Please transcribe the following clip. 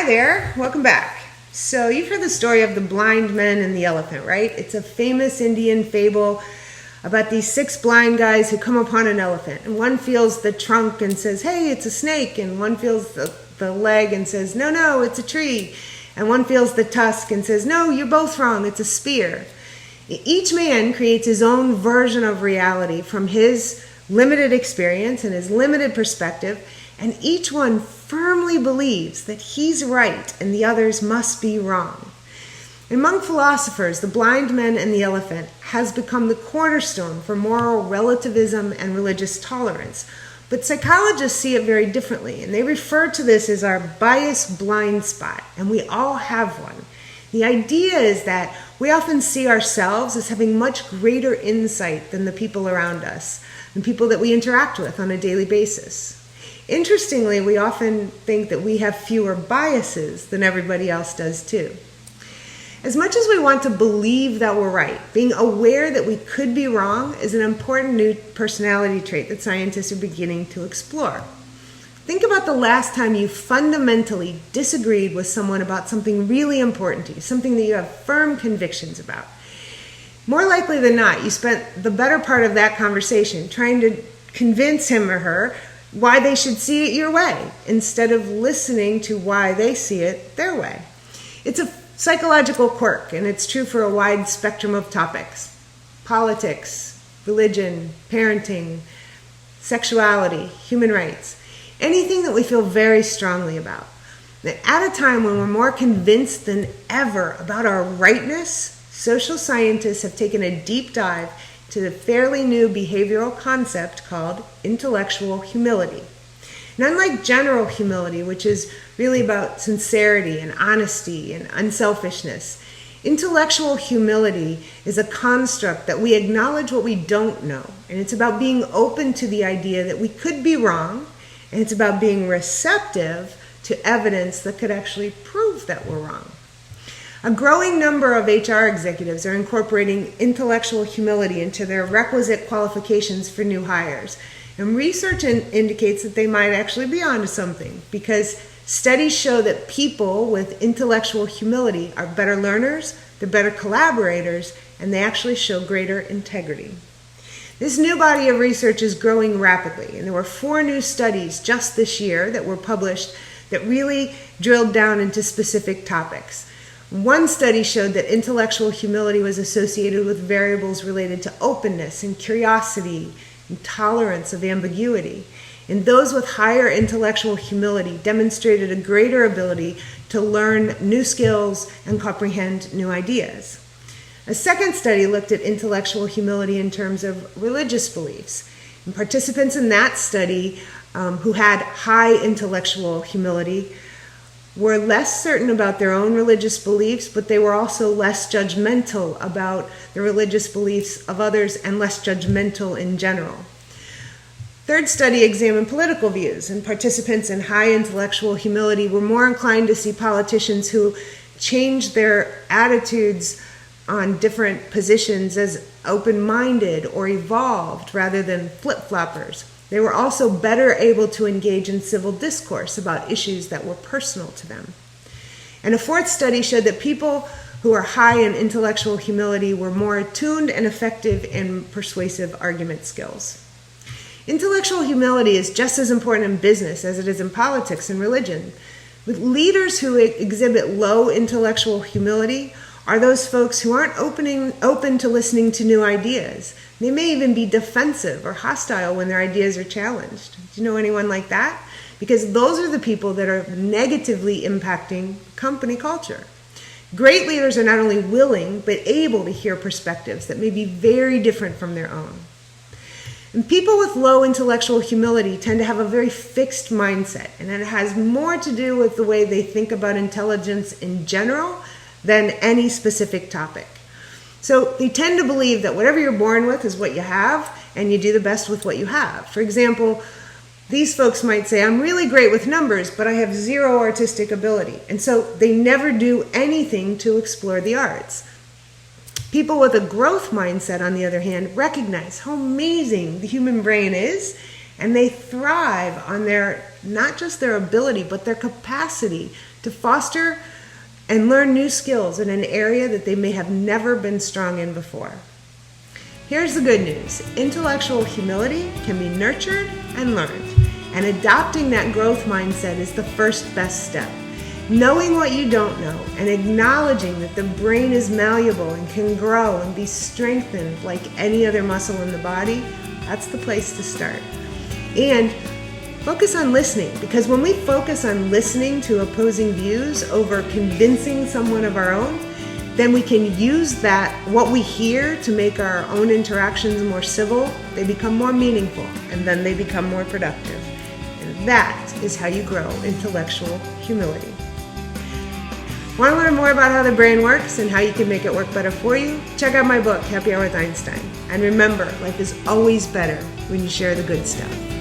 there, welcome back. So you've heard the story of the blind men and the elephant, right? It's a famous Indian fable about these 6 blind guys who come upon an elephant. And one feels the trunk and says, hey, it's a snake. And one feels the leg and says, no, it's a tree. And one feels the tusk and says, no, you're both wrong, it's a spear. Each man creates his own version of reality from his limited experience and his limited perspective, and each one firmly believes that he's right and the others must be wrong. Among philosophers, the blind men and the elephant has become the cornerstone for moral relativism and religious tolerance. But psychologists see it very differently, and they refer to this as our bias blind spot, and we all have one. The idea is that we often see ourselves as having much greater insight than the people around us, and people that we interact with on a daily basis. Interestingly, we often think that we have fewer biases than everybody else does too. As much as we want to believe that we're right, being aware that we could be wrong is an important new personality trait that scientists are beginning to explore. Think about the last time you fundamentally disagreed with someone about something really important to you, something that you have firm convictions about. More likely than not, you spent the better part of that conversation trying to convince him or her why they should see it your way, instead of listening to why they see it their way. It's a psychological quirk, and it's true for a wide spectrum of topics. Politics, religion, parenting, sexuality, human rights, anything that we feel very strongly about. At a time when we're more convinced than ever about our rightness, social scientists have taken a deep dive to the fairly new behavioral concept called intellectual humility. And unlike general humility, which is really about sincerity and honesty and unselfishness, intellectual humility is a construct that we acknowledge what we don't know. And it's about being open to the idea that we could be wrong, and it's about being receptive to evidence that could actually prove that we're wrong. A growing number of HR executives are incorporating intellectual humility into their requisite qualifications for new hires. And research indicates that they might actually be onto something, because studies show that people with intellectual humility are better learners, they're better collaborators, and they actually show greater integrity. This new body of research is growing rapidly, and there were 4 new studies just this year that were published that really drilled down into specific topics. One study showed that intellectual humility was associated with variables related to openness and curiosity and tolerance of ambiguity. And those with higher intellectual humility demonstrated a greater ability to learn new skills and comprehend new ideas. A second study looked at intellectual humility in terms of religious beliefs. And participants in that study who had high intellectual humility were less certain about their own religious beliefs, but they were also less judgmental about the religious beliefs of others and less judgmental in general. Third study examined political views, and participants in high intellectual humility were more inclined to see politicians who changed their attitudes on different positions as open-minded or evolved rather than flip-floppers. They were also better able to engage in civil discourse about issues that were personal to them. And a fourth study showed that people who are high in intellectual humility were more attuned and effective in persuasive argument skills. Intellectual humility is just as important in business as it is in politics and religion. With leaders who exhibit low intellectual humility are those folks who aren't open to listening to new ideas. They may even be defensive or hostile when their ideas are challenged. Do you know anyone like that? Because those are the people that are negatively impacting company culture. Great leaders are not only willing, but able to hear perspectives that may be very different from their own. And people with low intellectual humility tend to have a very fixed mindset, and it has more to do with the way they think about intelligence in general than any specific topic. So they tend to believe that whatever you're born with is what you have, and you do the best with what you have. For example, these folks might say, I'm really great with numbers, but I have 0 artistic ability. And so they never do anything to explore the arts. People with a growth mindset, on the other hand, recognize how amazing the human brain is And they thrive on not just their ability, but their capacity to foster and learn new skills in an area that they may have never been strong in before. Here's the good news. Intellectual humility can be nurtured and learned. And adopting that growth mindset is the first best step. Knowing what you don't know and acknowledging that the brain is malleable and can grow and be strengthened like any other muscle in the body, that's the place to start. And focus on listening, because when we focus on listening to opposing views over convincing someone of our own, then we can use what we hear to make our own interactions more civil. They become more meaningful, and then they become more productive. And that is how you grow intellectual humility. Want to learn more about how the brain works and how you can make it work better for you? Check out my book, Happy Hour with Einstein. And remember, life is always better when you share the good stuff.